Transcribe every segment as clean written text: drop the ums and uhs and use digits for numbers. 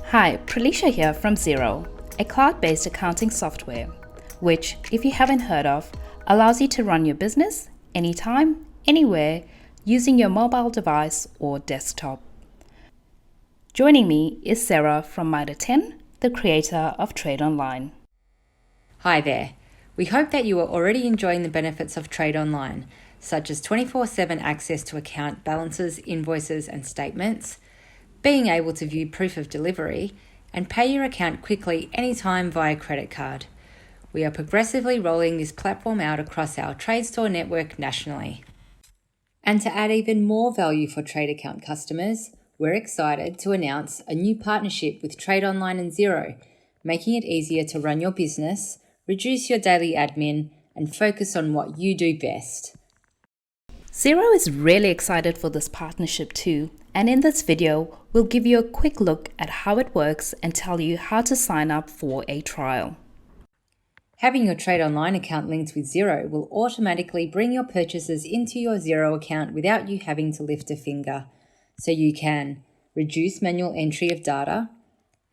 Hi, Pralisha here from Xero, a cloud-based accounting software, which, if you haven't heard of, allows you to run your business anytime, anywhere, using your mobile device or desktop. Joining me is Sarah from Mitre, the creator of Trade Online. Hi there. We hope that you are already enjoying the benefits of Trade Online, such as 24/7 access to account balances, invoices and statements, being able to view proof of delivery, and pay your account quickly anytime via credit card. We are progressively rolling this platform out across our trade store network nationally. And to add even more value for Trade account customers, we're excited to announce a new partnership with Trade Online and Xero, making it easier to run your business, reduce your daily admin, and focus on what you do best. Xero is really excited for this partnership too, and in this video, we'll give you a quick look at how it works and tell you how to sign up for a trial. Having your Trade Online account linked with Xero will automatically bring your purchases into your Xero account without you having to lift a finger, so you can reduce manual entry of data,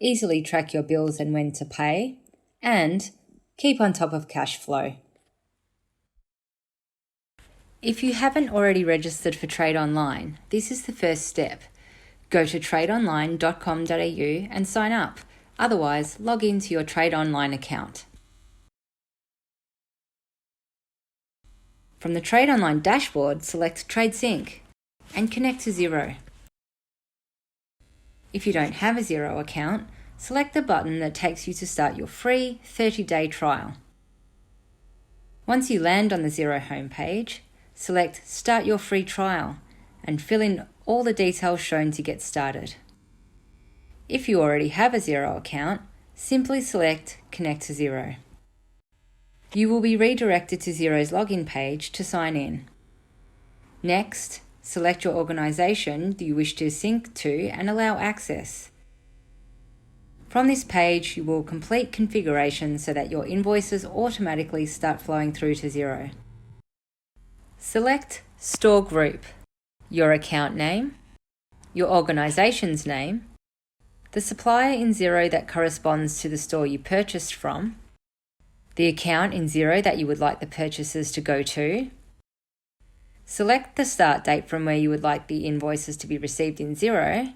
easily track your bills and when to pay, and keep on top of cash flow. If you haven't already registered for Trade Online, this is the first step. Go to tradeonline.com.au and sign up. Otherwise, log into your Trade Online account. From the Trade Online dashboard, select Trade Sync and connect to Xero. If you don't have a Xero account, select the button that takes you to start your free 30-day trial. Once you land on the Xero homepage, select Start Your Free Trial and fill in all the details shown to get started. If you already have a Xero account, simply select Connect to Xero. You will be redirected to Xero's login page to sign in. Next, select your organisation you wish to sync to and allow access. From this page, you will complete configuration so that your invoices automatically start flowing through to Xero. Select Store Group, your account name, your organisation's name, the supplier in Xero that corresponds to the store you purchased from, the account in Xero that you would like the purchases to go to. Select the start date from where you would like the invoices to be received in Xero.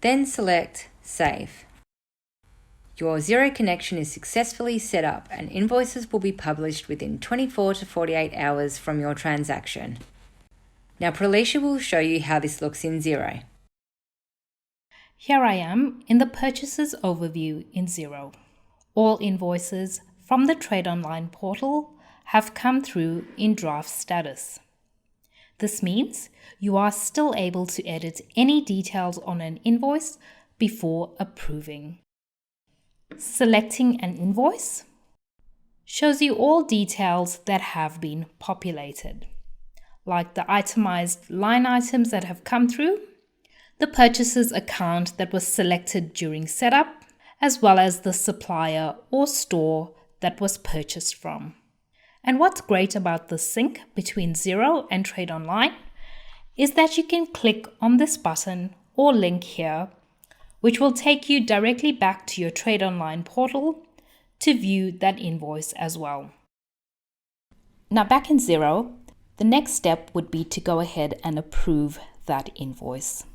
Then select Save. Your Xero connection is successfully set up and invoices will be published within 24 to 48 hours from your transaction. Now Pralisha will show you how this looks in Xero. Here I am in the Purchases overview in Xero. All invoices from the Trade Online portal have come through in draft status. This means you are still able to edit any details on an invoice before approving. Selecting an invoice shows you all details that have been populated, like the itemized line items that have come through, the purchaser's account that was selected during setup, as well as the supplier or store that was purchased from. And what's great about the sync between Xero and Trade Online is that you can click on this button or link here, which will take you directly back to your Trade Online portal to view that invoice as well. Now back in Xero, the next step would be to go ahead and approve that invoice.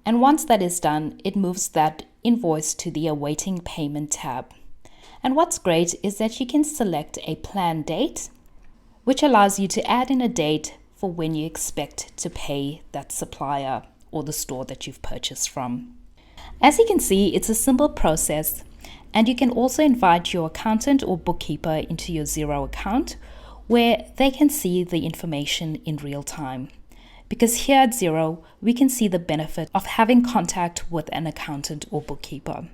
And once that is done, it moves that invoice to the Awaiting Payment tab. And what's great is that you can select a planned date, which allows you to add in a date for when you expect to pay that supplier or the store that you've purchased from. As you can see, it's a simple process, and you can also invite your accountant or bookkeeper into your Xero account where they can see the information in real time. Because here at Xero, we can see the benefit of having contact with an accountant or bookkeeper.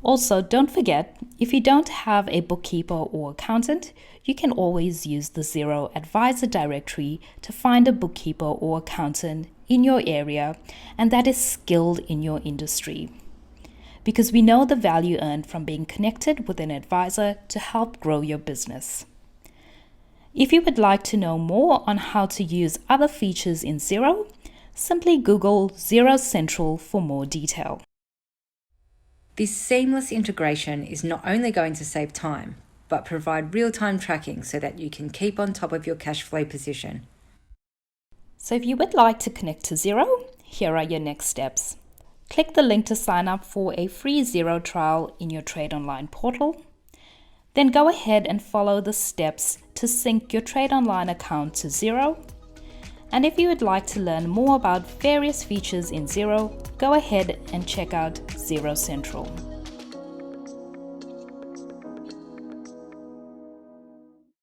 Also, don't forget, if you don't have a bookkeeper or accountant, you can always use the Xero Advisor directory to find a bookkeeper or accountant in your area and that is skilled in your industry. Because we know the value earned from being connected with an advisor to help grow your business. If you would like to know more on how to use other features in Xero, simply Google Xero Central for more detail. This seamless integration is not only going to save time, but provide real-time tracking so that you can keep on top of your cash flow position. So if you would like to connect to Xero, here are your next steps. Click the link to sign up for a free Xero trial in your Trade Online portal. Then go ahead and follow the steps to sync your Trade Online account to Xero. And if you would like to learn more about various features in Xero, go ahead and check out Xero Central.